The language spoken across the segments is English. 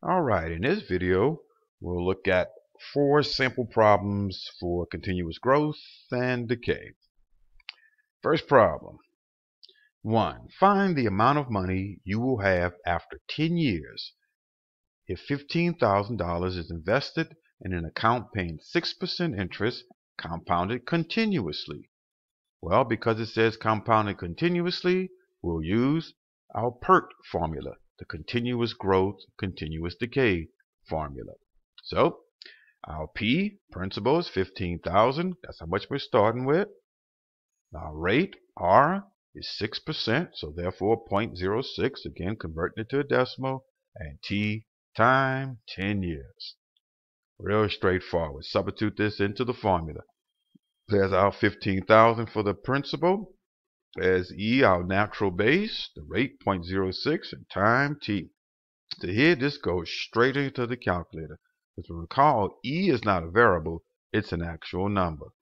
Alright, in this video, we'll look at 4 simple problems for continuous growth and decay. First problem. 1. Find the amount of money you will have after 10 years if $15,000 is invested in an account paying 6% interest compounded continuously. Well, because it says compounded continuously, we'll use our PERT formula, the continuous growth, continuous decay formula. So our P, principal, is 15,000. That's how much we're starting with. Our rate, R, is 6%, so therefore 0.06, again converting it to a decimal, and T, time, 10 years. Real straightforward. Substitute this into the formula. There's our 15,000 for the principal. There's E, our natural base, the rate 0.06, and time T. So here this goes straight into the calculator. As we recall, E is not a variable, it's an actual number.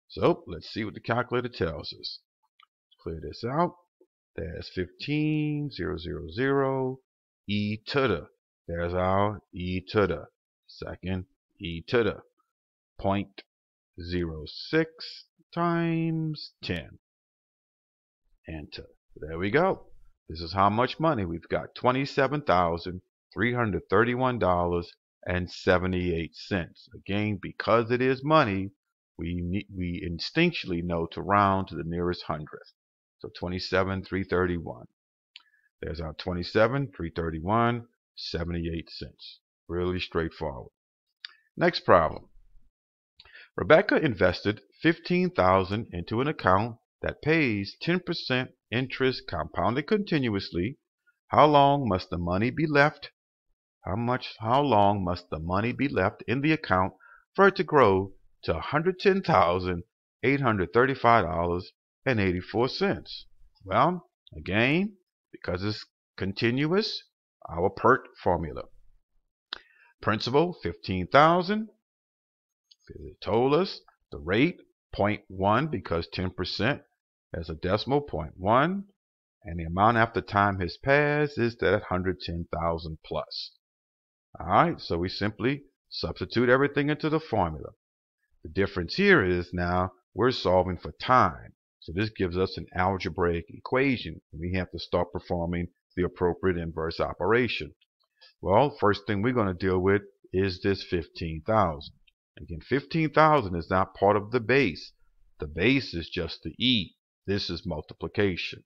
So let's see what the calculator tells us. Clear this out. There's 15,000, E to the. There's our E to the. Second E to the. 0.06 times 10. Enter. There we go. This is how much money we've got. $27,331.78. Again, because it is money, we instinctually know to round to the nearest hundredth. So 27,331. There's our 27,331.78. Really straightforward. Next problem. Rebecca invested $15,000 into an account that pays 10% interest compounded continuously. How long must the money be left? How long must the money be left in the account for it to grow to $110,835.84? Well, again, because it's continuous, our PERT formula. Principal, 15,000. It told us the rate, 0.1, because 10% as a decimal, 0.1. And the amount after time has passed is that 110,000 plus. Alright, so we simply substitute everything into the formula. The difference here is now we're solving for time. So this gives us an algebraic equation. We have to start performing the appropriate inverse operation. Well, first thing we're going to deal with is this 15,000. Again, 15,000 is not part of the base. The base is just the E. This is multiplication.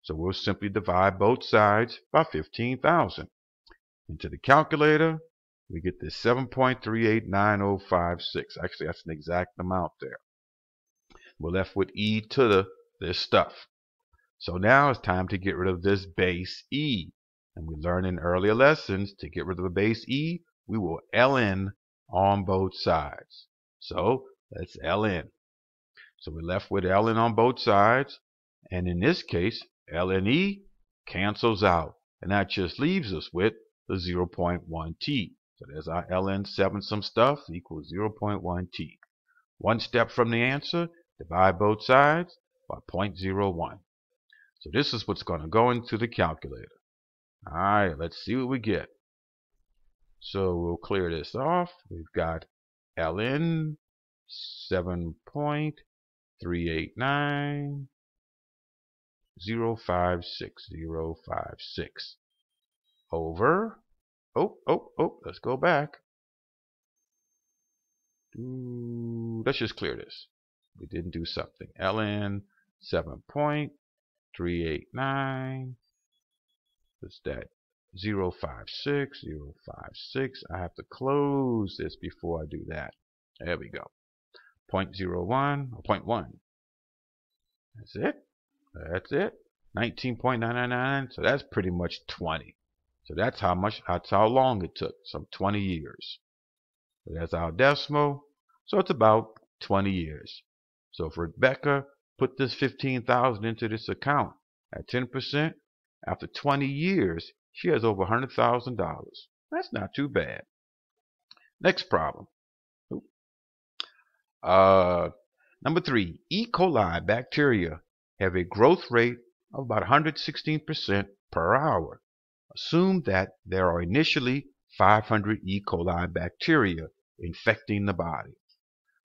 So we'll simply divide both sides by 15,000. Into the calculator, we get this 7.389056. Actually, that's an exact amount there. We're left with E to this stuff. So now it's time to get rid of this base E. And we learned in earlier lessons, to get rid of the base E, we will ln on both sides. So let's ln. So we're left with ln on both sides. And in this case, ln E cancels out. And that just leaves us with the 0.1t. So there's our ln 7 some stuff equals 0.1t. One step from the answer, divide both sides by 0.01. So this is what's going to go into the calculator. Alright, let's see what we get. So we'll clear this off. We've got ln 7.389.056056 over, let's go back. Let's just clear this. We didn't do something. ln 7.389, what's that? 056. I have to close this before I do that. There we go. 0.01 or 0.1. That's it. That's it. 19.999. So that's pretty much 20. So that's how long it took. Some 20 years. So that's our decimal. So it's about 20 years. So if Rebecca put this 15,000 into this account at 10%, after 20 years, she has over $100,000. That's not too bad. Next problem. Number 3. E. coli bacteria have a growth rate of about 116% per hour. Assume that there are initially 500 E. coli bacteria infecting the body.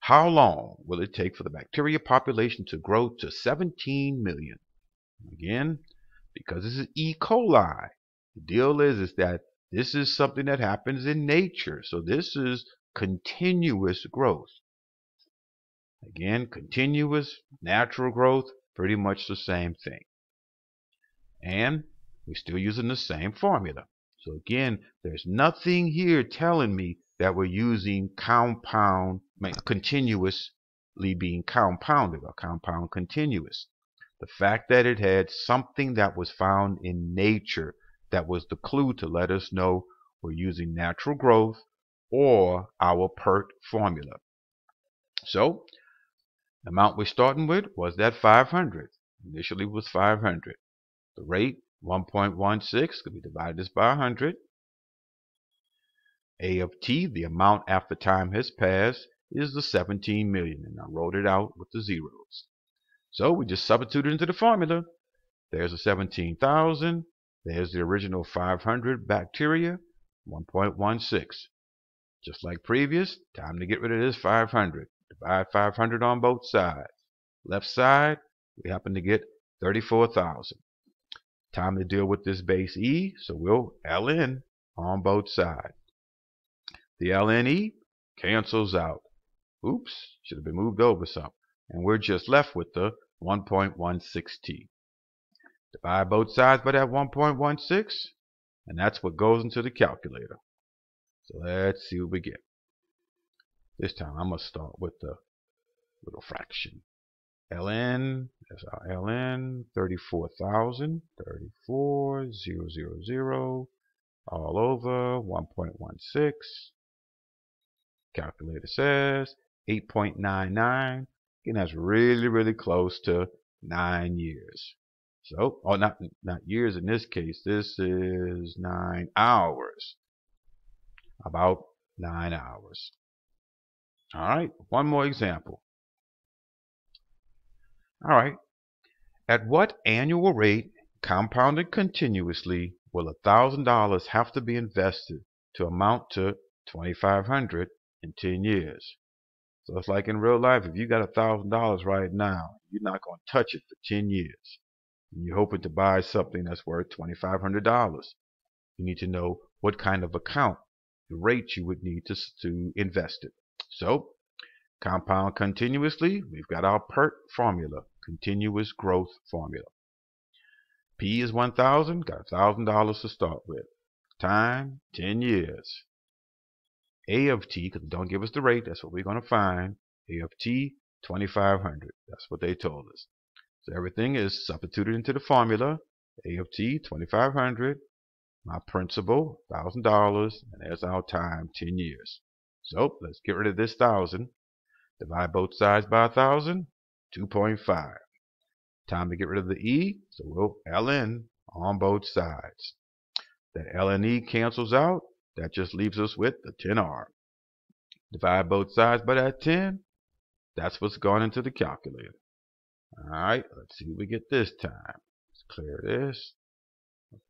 How long will it take for the bacteria population to grow to 17 million? Again, because this is E. coli, the deal is that this is something that happens in nature. So this is continuous growth. Again, continuous, natural growth, pretty much the same thing. And we're still using the same formula. So again, there's nothing here telling me that we're using continuously being compounded or compound continuous. The fact that it had something that was found in nature that was the clue to let us know we're using natural growth or our PERT formula. So the amount we're starting with was that 500. Initially it was 500. The rate 1.16 could be divided this by 100. A of t, the amount after time has passed, is the 17 million, and I wrote it out with the zeros. So we just substituted into the formula. There's the 17,000. There's the original 500 bacteria, 1.16. Just like previous, time to get rid of this 500. Divide 500 on both sides. Left side, we happen to get 34,000. Time to deal with this base E, so we'll ln on both sides. The ln cancels out. Oops, should have been moved over some. And we're just left with the 1.16t. Divide both sides by that 1.16, and that's what goes into the calculator. So let's see what we get. This time I'm going to start with the little fraction. ln, that's our ln, 34,000, 34,000, all over, 1.16. Calculator says 8.99. Again, that's really close to 9 years. So, oh, not years in this case. This is 9 hours. About 9 hours. All right, one more example. All right, at what annual rate, compounded continuously, will $1,000 have to be invested to amount to $2,500 in 10 years? So it's like in real life, if you got $1,000 right now, you're not going to touch it for 10 years. And you're hoping to buy something that's worth $2,500. You need to know what kind of account, the rate you would need to invest it. So, compound continuously, we've got our PERT formula, continuous growth formula. P is 1,000, got $1,000 to start with. Time, 10 years. A of t, because don't give us the rate, that's what we're going to find. A of t, 2,500. That's what they told us. So everything is substituted into the formula. A of t, 2,500. My principal, $1,000. And there's our time, 10 years. So let's get rid of this 1,000. Divide both sides by 1,000, 2.5. Time to get rid of the e, so we'll ln on both sides. That ln e cancels out. That just leaves us with the 10r. Divide both sides by that 10. That's what's gone into the calculator. Alright, let's see what we get this time. Let's clear this.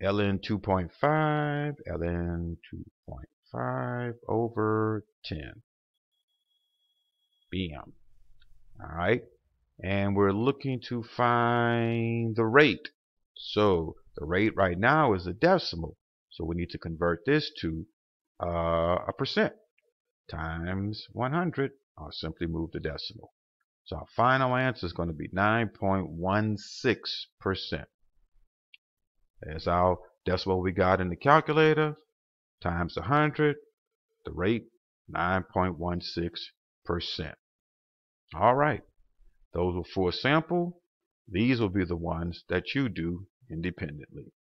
ln 2.5, ln 2.5 over 10. Bam. Alright, and we're looking to find the rate. So the rate right now is a decimal. So we need to convert this to a percent times 100. I'll simply move the decimal. So our final answer is going to be 9.16%. There's our decimal we got in the calculator times 100. The rate 9.16%. All right. Those were 4 sample. These will be the ones that you do independently.